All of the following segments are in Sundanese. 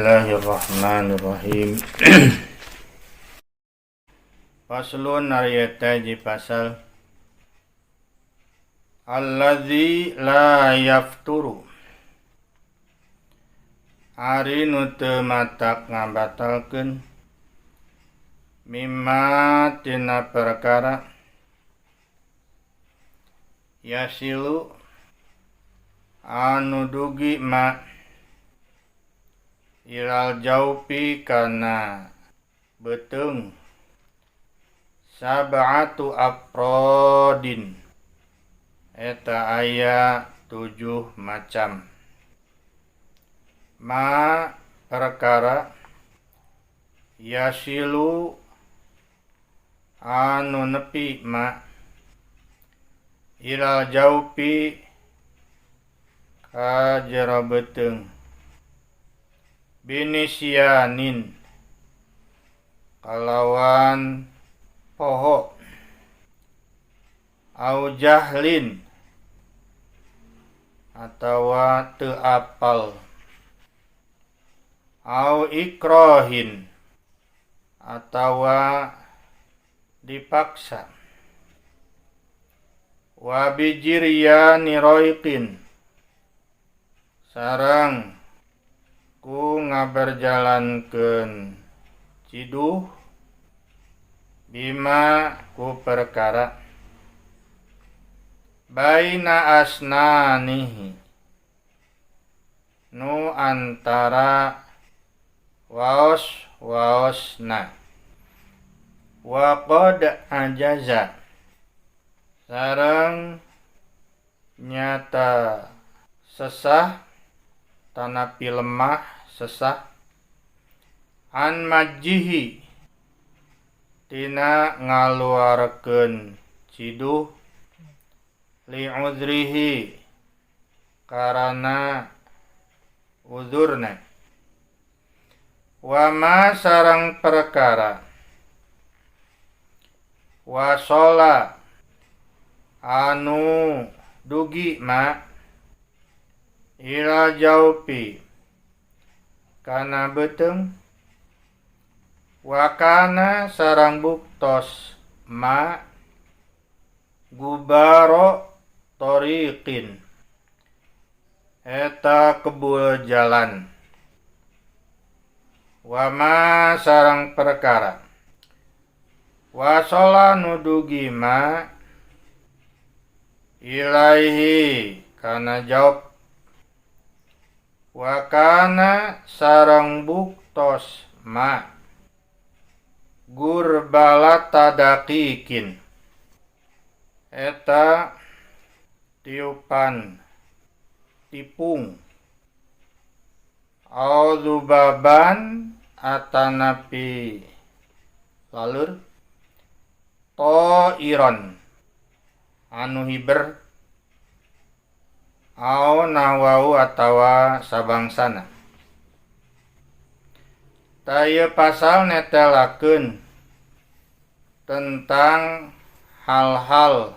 Bismillahirrahmanirrahim. Faslun ariyataji pasal alladzi la yafturu ari nu teu matak ngabatalkeun mimma tina perkara yasilu anu dugi ma ilal jaupi kana beteung sab'atu afrodin eta aya 7 macam ma perkara yasilu anu nepi ma ilal jaupi ka jero beteung binisyanin kalawan poho au jahlin atawa teu apal au ikrohin atawa dipaksa wa bijiryani roiqin sareng ku ngaberjalankeun ciduh bima ku perkara baina asnanihi nu antara waosna wa qad ajaza sareng nyata sesah tanapi lemah sesah an majjihi tina ngaluarkeun ciduh li uzrihi karana uzurna wa ma sareng perkara wasola anu dugi ma ila jaupi kana beteung wakana sarang buktos ma gubaro toriqin eta kebul jalan wama sarang perkara wasola nudugi ma ilaihi kana jawab wakana sarang buktos ma gurbalata daqiqin eta tiupan tipung auzubaban atanapi lalur toiron anu hiber au nawau atawa sabangsana. Taya pasal netelakeun tentang hal-hal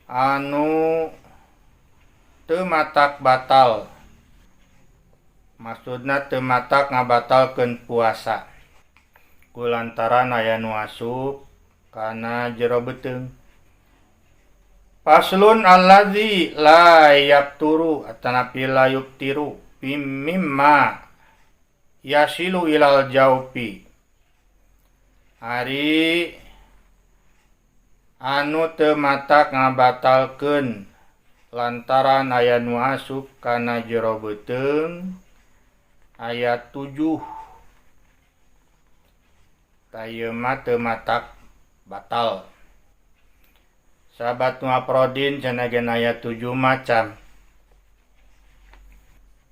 anu teu matak batal. Maksudna teu matak ngabatalkeun puasa. Kulantaran aya nu asup kana jero beteung. Faslun alladzi la yafturu atanapi la yuftiru mimma yasilu ilal jaupi ari anu teu matak ngabatalkeun lantaran aya nu asup kana jero beteung ayat 7 tayeu mah teu matak batal sahabat nu afrodin cenah ayat 7 macam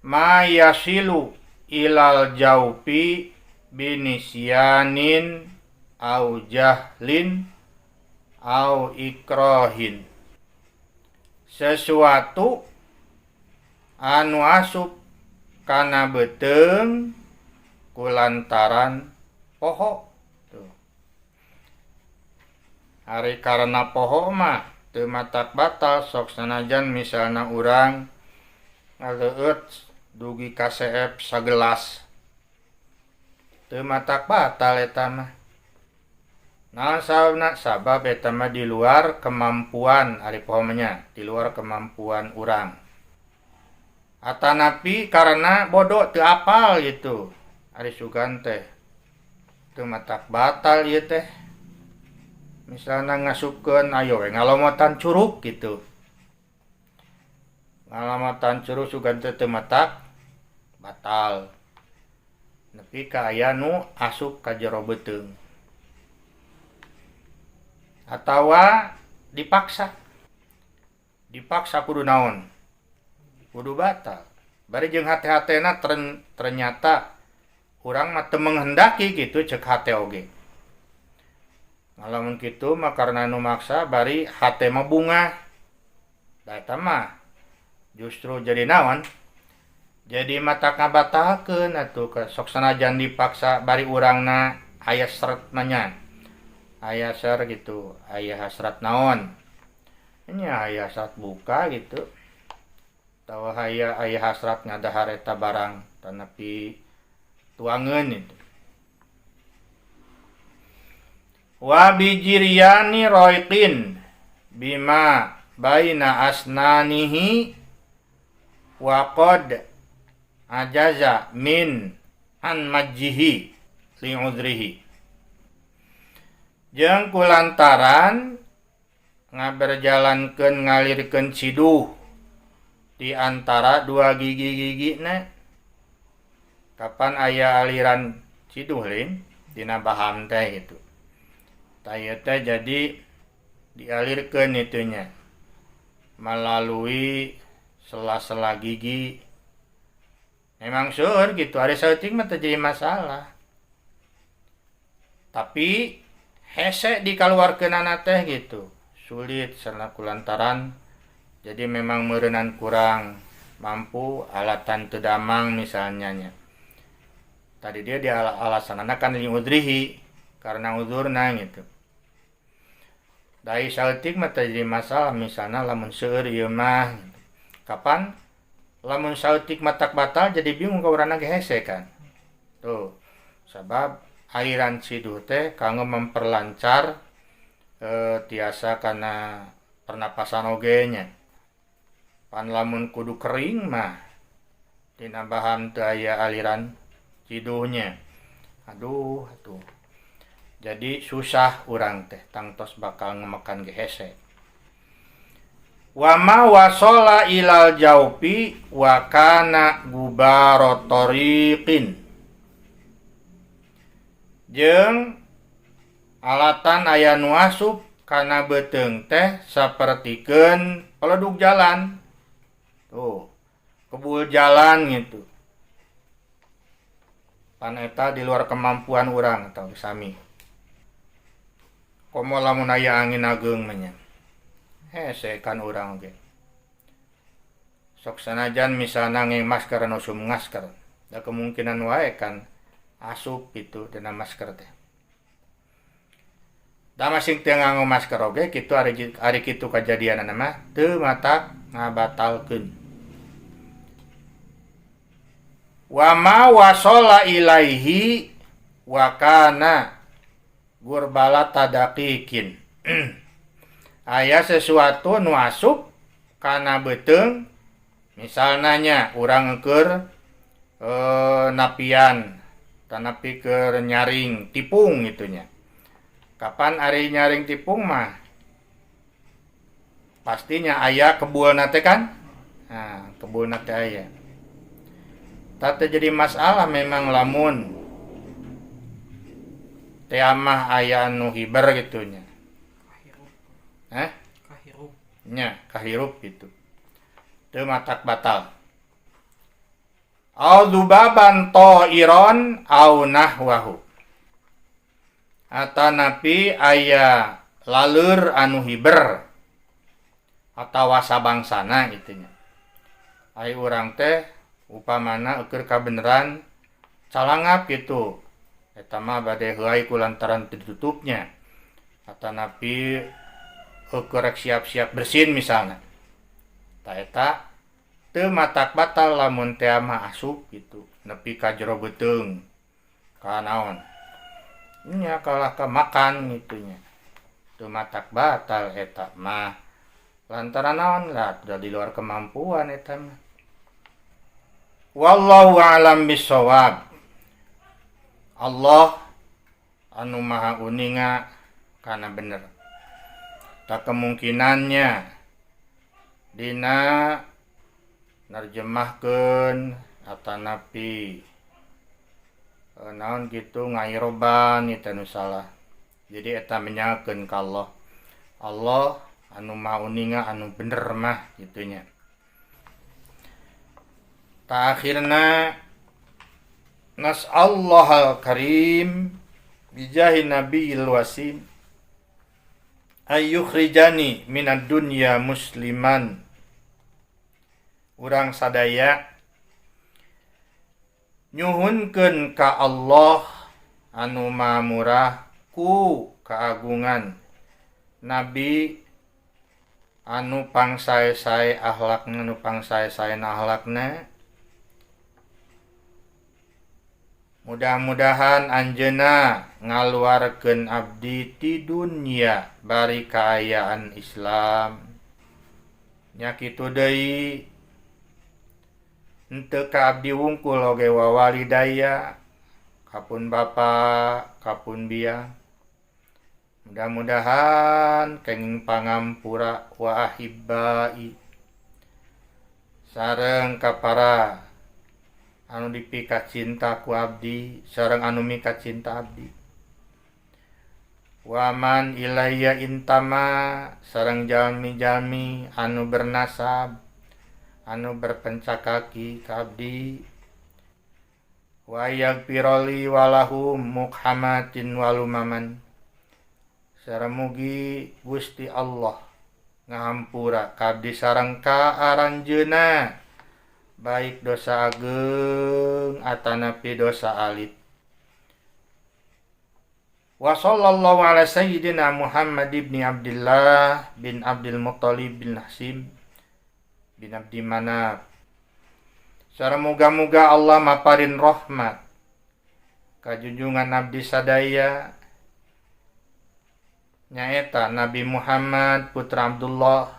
ma yasilu ilal jaupi binisyanin au jahlin au ikrohin sesuatu anu asup kana beteung kulantaran poho tuh. Ari karena poho mah teu matak batal sok sanajan misalna urang ngaleueut dugi KCF sagelas teu matak batal eta mah. Nah sabab eta mah di luar kemampuan ari pohonnya, di luar kemampuan urang. Atanapi karena bodoh teu apal gitu. Ari sugan teh teu matak batal ieu teh. Misalna ngasupkeun ayo we ngalomotan curug gitu. Ngalomotan curug sugan teh teu matak batal. Nepi ka aya nu asup ka jero beuteung. Atawa dipaksa kudu naon, kudu batal. Bari jeung hate-hatena ternyata urang mah teu menghendaki gitu ceuk hate oge. Ngalamun kitu mah karna nu maksa bari hate mah bunga. Da eta mah justru jadi naon? Jadi matak ngabatalkeun atuh sok sanajan dipaksa bari urangna aya seret manya. Aya ser gitu, aya hasrat naon, nya aya hasrat buka gitu, tahu aya hasrat ngadahar eta barang tanapi tuangeun itu. Wa bijiriani roiqin bima baina asnanihi wa qad ajaza min an majjihi li udrihi. Jeung kulantaran ngaberjalankeun ngalirkeun ciduh di antara dua gigi-gigina. Kapan aya aliran ciduh lin dina baham teh gitu. Tah teh jadi dialirkeun itunya melalui sela-sela gigi. Memang seueur gitu, ari saeutik mah teu jadi masalah. Tapi hese dikaluarkeunana teh gitu sulit sareng kulantaran jadi memang meureunnan kurang mampu alatan teu damang misalnya nya. Tadi dia di alasanana kan li udrihi karena uzurna gitu. Dai saeutik mah teu jadi masalah misalna lamun seueur ieu mah gitu. Kapan lamun saeutik matak batal jadi bingung ka urang ge hese kan. Tuh sabab aliran ciduh teh kanggo memperlancar tiasa kana pernapasan oge nya. Pan lamun kudu kering mah dina baham teu aya aliran ciduhnya. Aduh atuh. Jadi susah urang teh tangtos bakal ngemekan ge hese. Wa ma wasala ilal jaufi wa kana gubarotoriqin. Jeung alatan aya nu asup kana beuteung teh sapertikeun peledug jalan. Tuh, kebul jalan gitu. Pan eta di luar kemampuan urang atau sami. Komo lamun aya angin ageung mah nya. Hese kan urang oge. Sok sanajan misalna nge masker anu sum ngasker. Da kemungkinan wae kan asup gitu dina masker teh. Da masing teu nganggo masker oge kitu ari kitu kajadianana mah teu matak ngabatalkeun. Wa ma wasala ilaihi wa kana gurbala tadaqiqin. Aya sesuatu nu asup kana beuteung misalna nya urang keur napian tanapi ke nyaring tipung itunya. Kapan ari nyaring tipung mah pastinya aya kebulna teh kan. Nah, kebulna teh aya. Tata jadi masalah memang lamun teh amah aya anu hiber gitunya. Kahirup. Nya, kahirup gitu. Teu matak batal. Au dubaban ta'iron au nahwahu. Atanapi aya laleur anu hiber atawa sabangsana gitunya. Ai urang teh upamana eukeur kabeneran calangap gitu. Eta mah bade heuai kulantaran ditutupnya. Atanapi eukeur siap-siap bersin misalna. Ta eta teu matak batal lamun teh mah asup gitu nepi ka jero beuteung ka naon nya kalah ka makan gitunya teu matak batal eta mah lantaran naon lah udah di luar kemampuan eta mah. Wallahu a'lam bishawab. Allah anu maha uninga kana bener. Tak kemungkinannya dina nerjemahkeun atanapi naon gitu ngairoban itu anu salah. Jadi eta menyakeun ka Allah. Allah anu maha uninga anu bener mah gitunya. Ta akhirna nas'allahal karim bijahi nabiyil wasim ayyukhrijani minad dunya musliman. Urang sadaya nyuhunkeun ka Allah anu maha murah ku kaagungan nabi anu pangsae-sae akhlakna anu pangsae-saena akhlakna. Mudah-mudahan anjeunna ngaluarkeun abdi ti dunya bari kaayaan Islam. Nya kitu deui henteu ka abdi wungkul oge wawalidaya kapun bapa kapun biang. Mudah-mudahan kenging pangampura wa ahibbai sareng ka para anu dipika cinta ku abdi sareng anu mika cinta abdi. Waman ilayya intama sareng jalmi-jalmi anu bernasab anu berpencakaki ka abdi. Wa yaghfirli walahum mukhamatin walumaman. Sareng mugi Gusti Allah ngahampura ka abdi sareng ka aranjeunna baik dosa ageung atanapi dosa alit. Wa sallallahu ala sayyidina Muhammad ibn Abdullah bin Abdul Muttalib bin Hasim bin Abdi Manaf. Sareng muga-muga Allah maparin rahmat ka junjungan abdi sadaya nyaeta Nabi Muhammad putra Abdullah,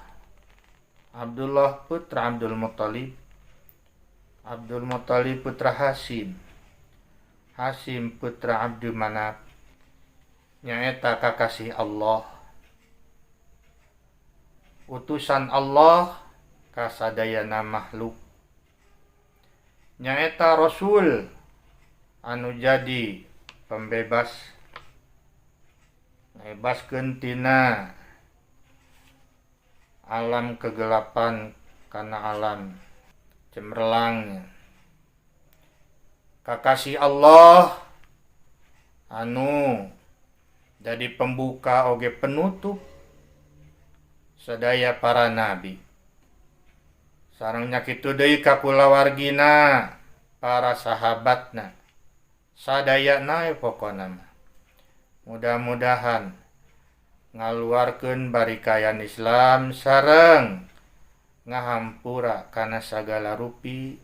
Abdullah putra Abdul Muttalib, Abdul Muttalib putra Hasim, Hasim putra Abdul Manaf, nyaeta kakasih Allah, utusan Allah kasadayana makhluk, nyaeta Rasul anu jadi pembebas ngabebaskeun tina alam kegelapan kana alam cemerlang. Kakasih Allah anu jadi pembuka oge penutup sadaya para nabi. Sareng nya kitu deui ka kulawargina para sahabatna sadayana pokona mah. Mudah-mudahan ngaluarkeun barikayan Islam sareng ngahampura kana sagala rupi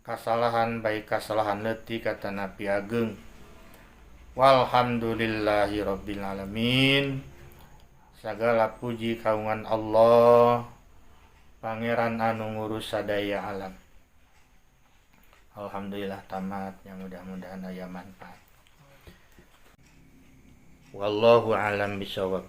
kasalahan baik kasalahan leutik kata Nabi Ageng. Walhamdulillahi rabbil alamin. Sagala puji kagungan Allah Pangeran anu ngurus sadaya alam. Alhamdulillah tamat, yang mudah-mudahan aya manfaat. Wallahu a'lam bishawab.